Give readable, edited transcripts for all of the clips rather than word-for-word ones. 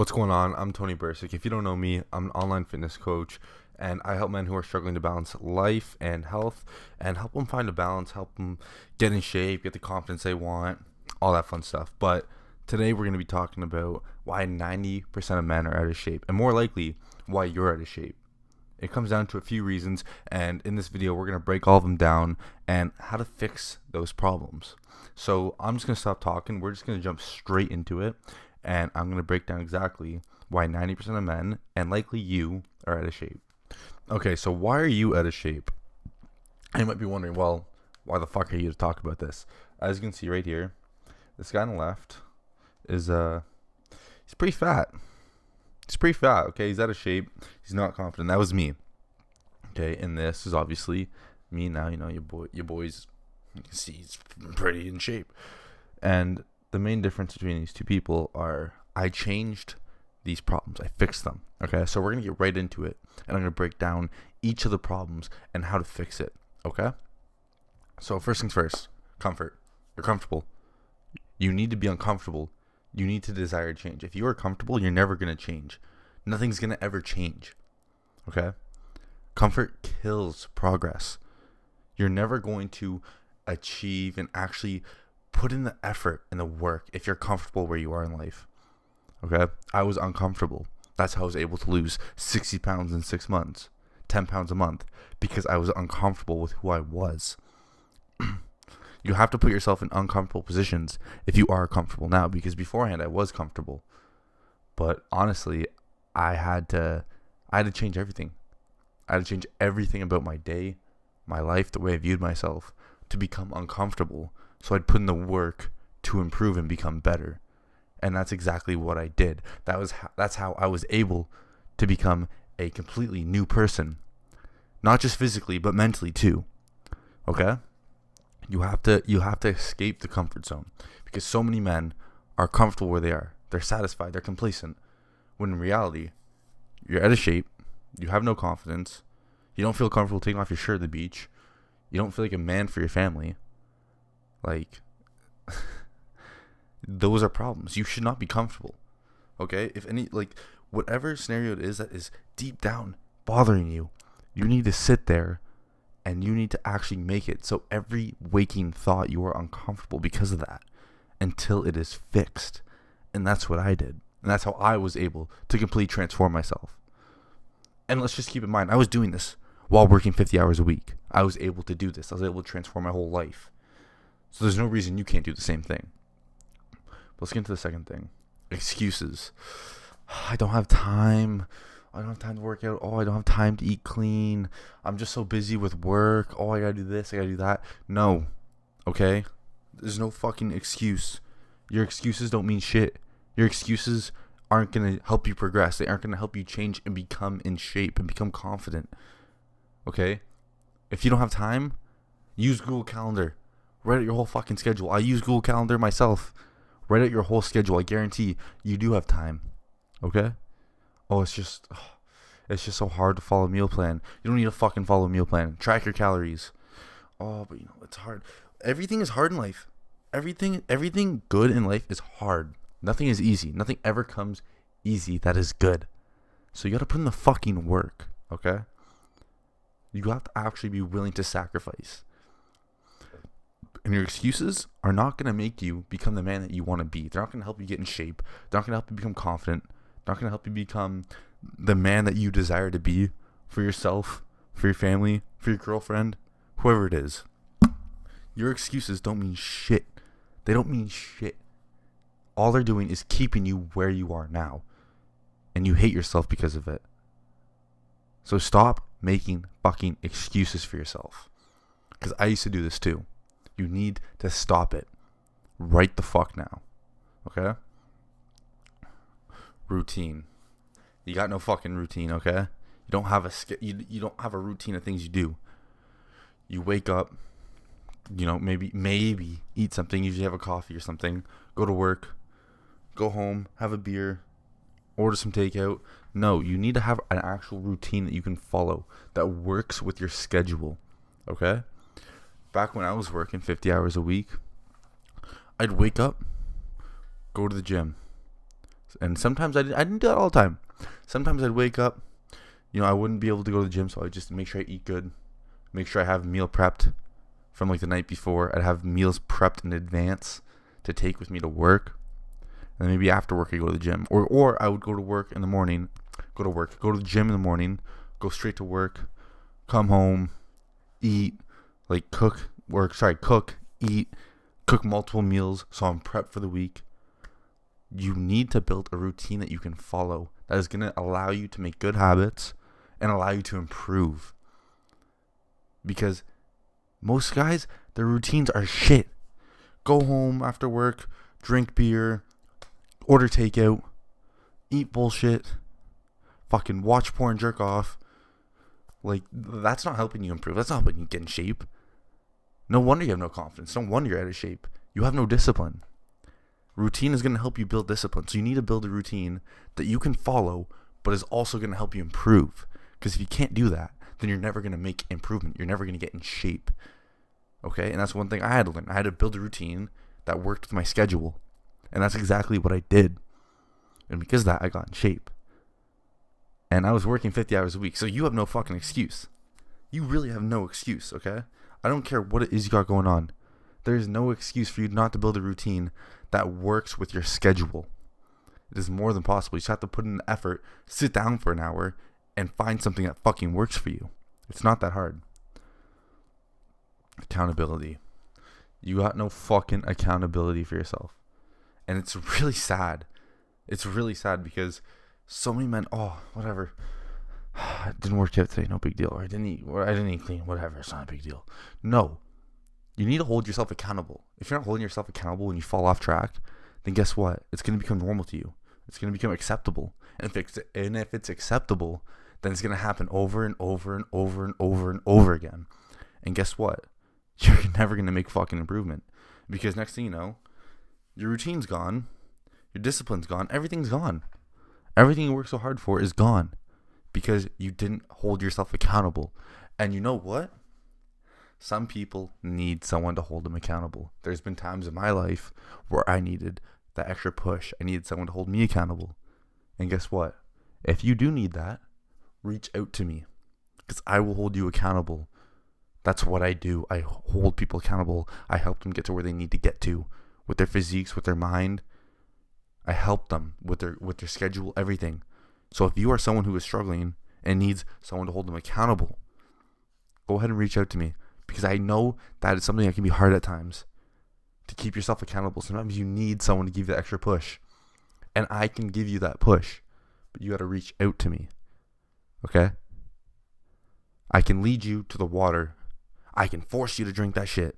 What's going on? I'm Tony Bursick. If you don't know me, I'm an online fitness coach, and I help men who are struggling to balance life and health and help them find a balance, help them get in shape, get the confidence they want, all that fun stuff. But today we're going to be talking about why 90% of men are out of shape, and more likely, why you're out of shape. It comes down to a few reasons, and in this video, we're going to break all of them down and how to fix those problems. So I'm just going to stop talking. We're just going to jump straight into it, and I'm going to break down exactly why 90% of men, and likely you, are out of shape. Okay, so why are you out of shape? And you might be wondering, well, why the fuck are you to talk about this? As you can see right here, this guy on the left is, he's pretty fat. He's pretty fat, okay? He's out of shape. He's not confident. That was me. Okay, and this is obviously me now. You know, your boy's, you can see he's pretty in shape. And the main difference between these two people are I changed these problems. I fixed them. Okay, so we're going to get right into it. And I'm going to break down each of the problems and how to fix it. Okay? So first things first, comfort. You're comfortable. You need to be uncomfortable. You need to desire change. If you are comfortable, you're never going to change. Nothing's going to ever change. Okay? Comfort kills progress. You're never going to achieve and actually put in the effort and the work if you're comfortable where you are in life. Okay? I was uncomfortable. That's how I was able to lose 60 pounds in 6 months, 10 pounds a month, because I was uncomfortable with who I was. You have to put yourself in uncomfortable positions if you are comfortable now, because beforehand I was comfortable. But honestly, I had to change everything. I had to change everything about my day, my life, the way I viewed myself to become uncomfortable. So I'd put in the work to improve and become better. And that's exactly what I did. That's how I was able to become a completely new person. Not just physically, but mentally too. Okay? You have to escape the comfort zone, because so many men are comfortable where they are. They're satisfied, they're complacent. When in reality, you're out of shape, you have no confidence, you don't feel comfortable taking off your shirt at the beach, you don't feel like a man for your family. Like, those are problems. You should not be comfortable. Okay? If any, like, whatever scenario it is that is deep down bothering you, you need to sit there and you need to actually make it so every waking thought you are uncomfortable because of that until it is fixed. And that's what I did. And that's how I was able to completely transform myself. And let's just keep in mind, I was doing this while working 50 hours a week. I was able to do this. I was able to transform my whole life. So there's no reason you can't do the same thing. But let's get into the second thing. Excuses. I don't have time. I don't have time to work out. Oh, I don't have time to eat clean. I'm just so busy with work. Oh, I gotta do this. I gotta do that. No. Okay? There's no fucking excuse. Your excuses don't mean shit. Your excuses aren't gonna help you progress. They aren't gonna help you change and become in shape and become confident. Okay? If you don't have time, use Google Calendar. Write out your whole fucking schedule. I use Google Calendar myself. Write out your whole schedule. I guarantee you do have time. Okay? Oh, it's just so hard to follow a meal plan. You don't need to fucking follow a meal plan. Track your calories. Oh, but it's hard. Everything is hard in life. Everything good in life is hard. Nothing is easy. Nothing ever comes easy that is good. So you got to put in the fucking work, okay? You have to actually be willing to sacrifice. And your excuses are not going to make you become the man that you want to be. They're not going to help you get in shape. They're not going to help you become confident. They're not going to help you become the man that you desire to be for yourself, for your family, for your girlfriend, whoever it is. Your excuses don't mean shit. They don't mean shit. All they're doing is keeping you where you are now. And you hate yourself because of it. So stop making fucking excuses for yourself. Because I used to do this too. You need to stop it right the fuck now. Okay? Routine. You got no fucking routine, okay? You don't have you don't have a routine of things you do. You wake up, maybe eat something, usually have a coffee or something, go to work, go home, have a beer, order some takeout. No, you need to have an actual routine that you can follow that works with your schedule. Okay? Back when I was working 50 hours a week, I'd wake up, go to the gym, And sometimes I didn't do that all the time. Sometimes I'd wake up, I wouldn't be able to go to the gym, so I'd just make sure I eat good, make sure I have meal prepped from like the night before. I'd have meals prepped in advance to take with me to work. And then maybe after work I go to the gym. Or I would go to work in the morning, go to the gym in the morning, go straight to work, come home, eat, cook, eat, cook multiple meals so I'm prepped for the week. You need to build a routine that you can follow that is going to allow you to make good habits and allow you to improve. Because most guys, their routines are shit. Go home after work, drink beer, order takeout, eat bullshit, fucking watch porn, jerk off. That's not helping you improve. That's not helping you get in shape. No wonder you have no confidence. No wonder you're out of shape. You have no discipline. Routine is going to help you build discipline. So you need to build a routine that you can follow, but is also going to help you improve. Because if you can't do that, then you're never going to make improvement. You're never going to get in shape. Okay? And that's one thing I had to learn. I had to build a routine that worked with my schedule. And that's exactly what I did. And because of that, I got in shape. And I was working 50 hours a week. So you have no fucking excuse. You really have no excuse, okay? I don't care what it is you got going on. There is no excuse for you not to build a routine that works with your schedule. It is more than possible. You just have to put in the effort, sit down for an hour, and find something that fucking works for you. It's not that hard. Accountability. You got no fucking accountability for yourself. And it's really sad. It's really sad because so many men, whatever. It didn't work out today, no big deal. Or I didn't eat clean, whatever, it's not a big deal. No. You need to hold yourself accountable. If you're not holding yourself accountable when you fall off track, then guess what? It's going to become normal to you. It's going to become acceptable. And if it's acceptable, then it's going to happen over and over and over and over and over again. And guess what? You're never going to make fucking improvement. Because next thing you know, your routine's gone, your discipline's gone, everything's gone. Everything you work so hard for is gone. Because you didn't hold yourself accountable. And you know what? Some people need someone to hold them accountable. There's been times in my life where I needed that extra push. I needed someone to hold me accountable. And guess what? If you do need that, reach out to me. Because I will hold you accountable. That's what I do. I hold people accountable. I help them get to where they need to get to. With their physiques, with their mind. I help them with their schedule, everything. So if you are someone who is struggling and needs someone to hold them accountable, go ahead and reach out to me. Because I know that is something that can be hard at times. To keep yourself accountable. Sometimes you need someone to give you that extra push. And I can give you that push. But you got to reach out to me. Okay? I can lead you to the water. I can force you to drink that shit.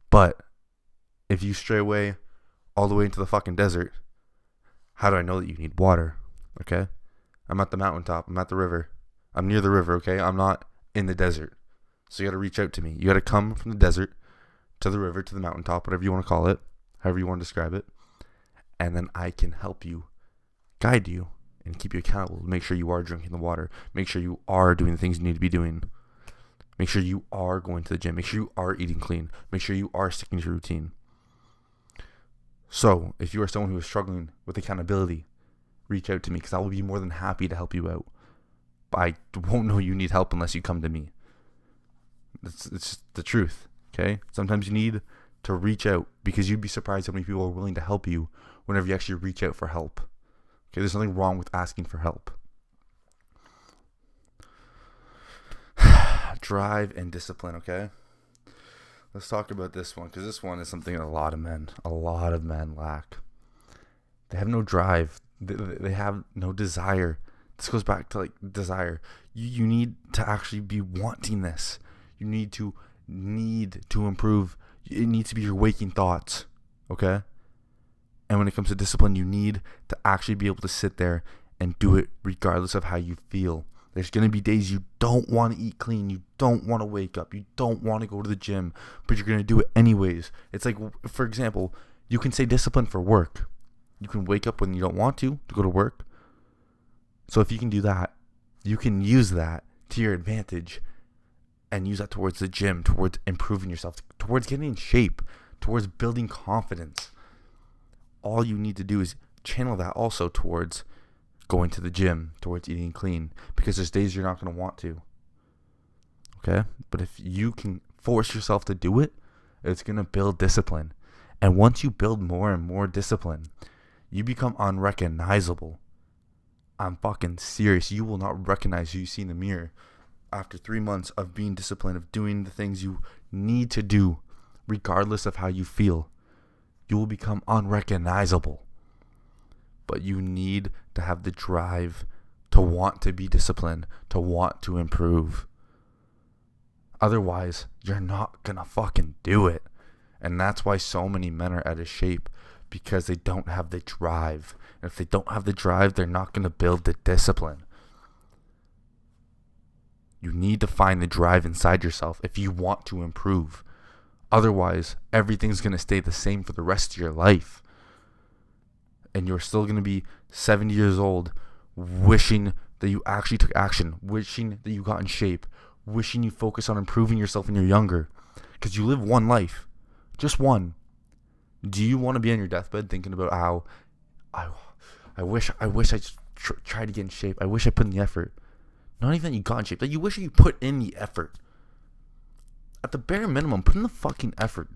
But if you stray away all the way into the fucking desert, how do I know that you need water? Okay? I'm at the mountaintop. I'm at the river. I'm near the river, okay? I'm not in the desert. So you got to reach out to me. You got to come from the desert to the river, to the mountaintop, whatever you want to call it, however you want to describe it. And then I can help you, guide you, and keep you accountable. Make sure you are drinking the water. Make sure you are doing the things you need to be doing. Make sure you are going to the gym. Make sure you are eating clean. Make sure you are sticking to your routine. So if you are someone who is struggling with accountability, reach out to me because I will be more than happy to help you out. But I won't know you need help unless you come to me. It's just the truth, okay? Sometimes you need to reach out because you'd be surprised how many people are willing to help you whenever you actually reach out for help. Okay, there's nothing wrong with asking for help. Drive and discipline, okay? Let's talk about this one because this one is something that a lot of men lack. They have no drive. They have no desire. This goes back to desire. You need to actually be wanting this. You need to improve. It needs to be your waking thoughts, okay? And when it comes to discipline, you need to actually be able to sit there and do it regardless of how you feel. There's going to be days you don't want to eat clean. You don't want to wake up. You don't want to go to the gym, but you're going to do it anyways. It's like, for example, you can say discipline for work. You can wake up when you don't want to go to work. So if you can do that, you can use that to your advantage and use that towards the gym, towards improving yourself, towards getting in shape, towards building confidence. All you need to do is channel that also towards going to the gym, towards eating clean, because there's days you're not going to want to. Okay? But if you can force yourself to do it, it's going to build discipline. And once you build more and more discipline, you become unrecognizable. I'm fucking serious. You will not recognize who you see in the mirror after 3 months of being disciplined, of doing the things you need to do, regardless of how you feel. You will become unrecognizable. But you need to have the drive to want to be disciplined, to want to improve. Otherwise, you're not gonna fucking do it. And that's why so many men are out of shape, because they don't have the drive. And if they don't have the drive, they're not gonna build the discipline. You need to find the drive inside yourself if you want to improve. Otherwise, everything's gonna stay the same for the rest of your life. And you're still going to be 70 years old wishing that you actually took action, wishing that you got in shape, wishing you focused on improving yourself when you're younger. Because you live one life. Just one. Do you want to be on your deathbed thinking about how I wish I just tried to get in shape. I wish I put in the effort. Not even that you got in shape. That you wish you put in the effort. At the bare minimum, put in the fucking effort.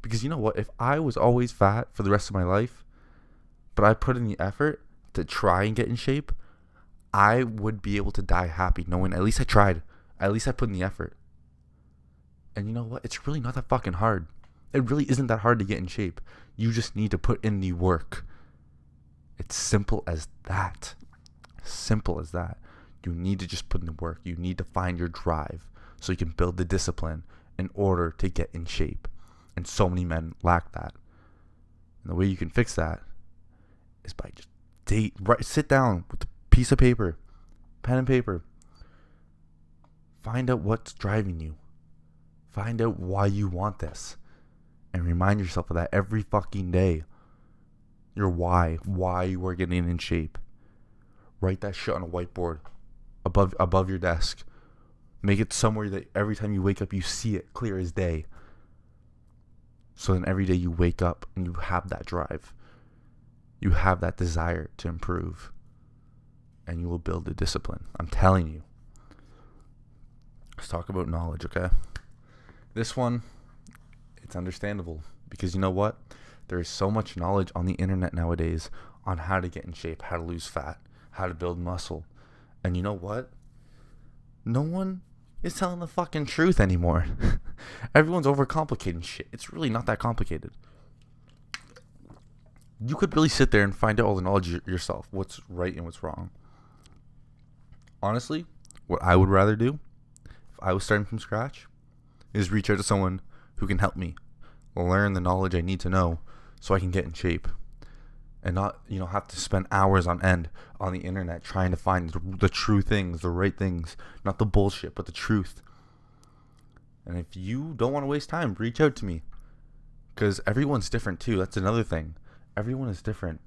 Because you know what? If I was always fat for the rest of my life, but I put in the effort to try and get in shape, I would be able to die happy knowing at least I tried. At least I put in the effort. And you know what? It's really not that fucking hard. It really isn't that hard to get in shape. You just need to put in the work. It's simple as that. Simple as that. You need to just put in the work. You need to find your drive so you can build the discipline in order to get in shape. And so many men lack that. And the way you can fix that is by just sit down with a piece of paper, pen and paper. Find out what's driving you. Find out why you want this. And remind yourself of that every fucking day. Your why you are getting in shape. Write that shit on a whiteboard above your desk. Make it somewhere that every time you wake up you see it clear as day. So then every day you wake up and you have that drive. You have that desire to improve. And you will build the discipline. I'm telling you. Let's talk about knowledge, okay? This one, it's understandable. Because you know what? There is so much knowledge on the internet nowadays on how to get in shape, how to lose fat, how to build muscle. And you know what? No one is telling the fucking truth anymore. Everyone's overcomplicating shit. It's really not that complicated. You could really sit there and find out all the knowledge yourself, what's right and what's wrong. Honestly, what I would rather do, if I was starting from scratch, is reach out to someone who can help me learn the knowledge I need to know so I can get in shape. And not, have to spend hours on end on the internet trying to find the true things, the right things. Not the bullshit, but the truth. And if you don't want to waste time, reach out to me. Because everyone's different too. That's another thing. Everyone is different.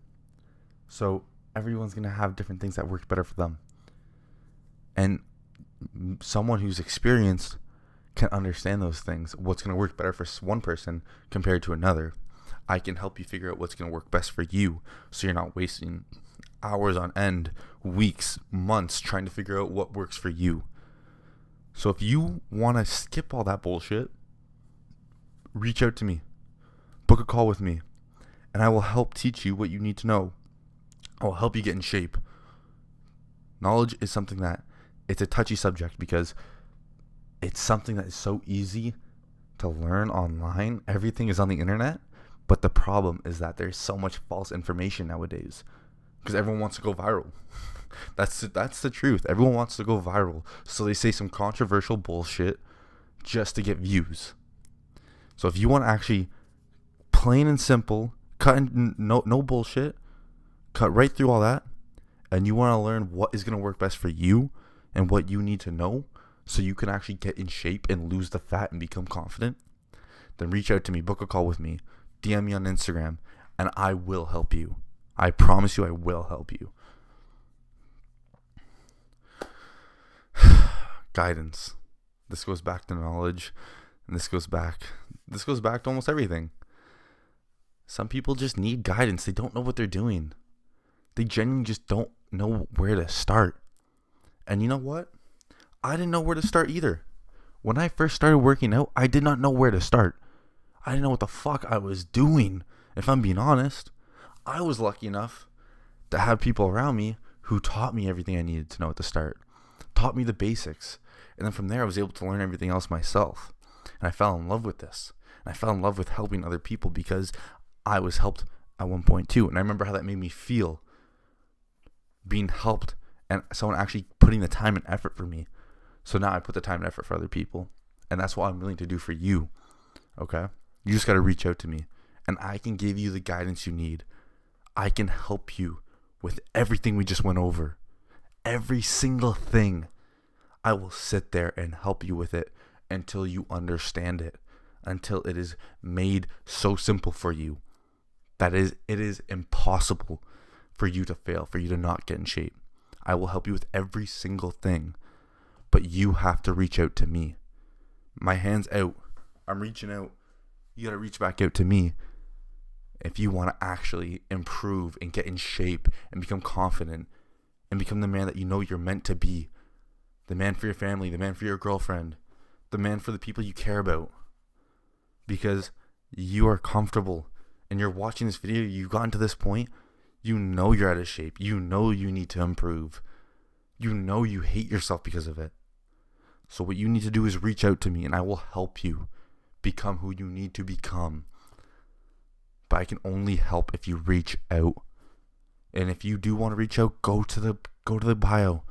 So everyone's going to have different things that work better for them. And someone who's experienced can understand those things. What's going to work better for one person compared to another. I can help you figure out what's going to work best for you so you're not wasting hours on end, weeks, months trying to figure out what works for you. So if you want to skip all that bullshit, reach out to me. Book a call with me. And I will help teach you what you need to know. I will help you get in shape. Knowledge is something that, it's a touchy subject because it's something that is so easy to learn online. Everything is on the internet. But the problem is that there's so much false information nowadays because everyone wants to go viral. That's the truth. Everyone wants to go viral. So they say some controversial bullshit just to get views. So if you want to actually, plain and simple, cut in, no bullshit, cut right through all that, and you want to learn what is going to work best for you and what you need to know so you can actually get in shape and lose the fat and become confident, then reach out to me, book a call with me, DM me on Instagram, and I will help you. I promise you I will help you. Guidance. This goes back to knowledge, and this goes back to almost everything. Some people just need guidance. They don't know what they're doing. They genuinely just don't know where to start. And you know what? I didn't know where to start either. When I first started working out, I did not know where to start. I didn't know what the fuck I was doing, if I'm being honest. I was lucky enough to have people around me who taught me everything I needed to know at the start. Taught me the basics. And then from there, I was able to learn everything else myself. And I fell in love with this. And I fell in love with helping other people because I was helped at one point too. And I remember how that made me feel, being helped and someone actually putting the time and effort for me. So now I put the time and effort for other people. And that's what I'm willing to do for you. Okay? You just got to reach out to me. And I can give you the guidance you need. I can help you with everything we just went over. Every single thing. I will sit there and help you with it until you understand it. Until it is made so simple for you that it is impossible for you to fail, for you to not get in shape. I will help you with every single thing, but you have to reach out to me. My hand's out. I'm reaching out. You got to reach back out to me if you want to actually improve and get in shape and become confident and become the man that you know you're meant to be. The man for your family, the man for your girlfriend, the man for the people you care about. Because you are comfortable and you're watching this video, you've gotten to this point, you know you're out of shape. You know you need to improve. You know you hate yourself because of it. So what you need to do is reach out to me and I will help you become who you need to become. But I can only help if you reach out. And if you do want to reach out, go to the bio.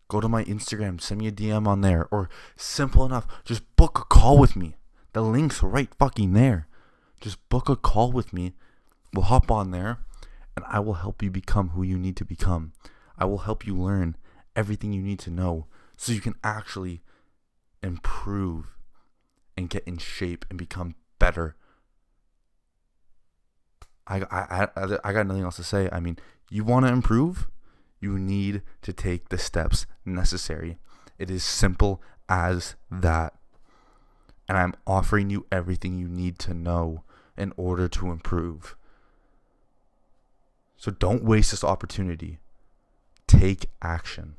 Go to my Instagram, send me a DM on there, or simple enough, just book a call with me. The link's right fucking there. Just book a call with me. We'll hop on there and I will help you become who you need to become. I will help you learn everything you need to know so you can actually improve and get in shape and become better. I got nothing else to say. I mean, you want to improve? You need to take the steps necessary. It is simple as that. And I'm offering you everything you need to know in order to improve. So don't waste this opportunity. Take action.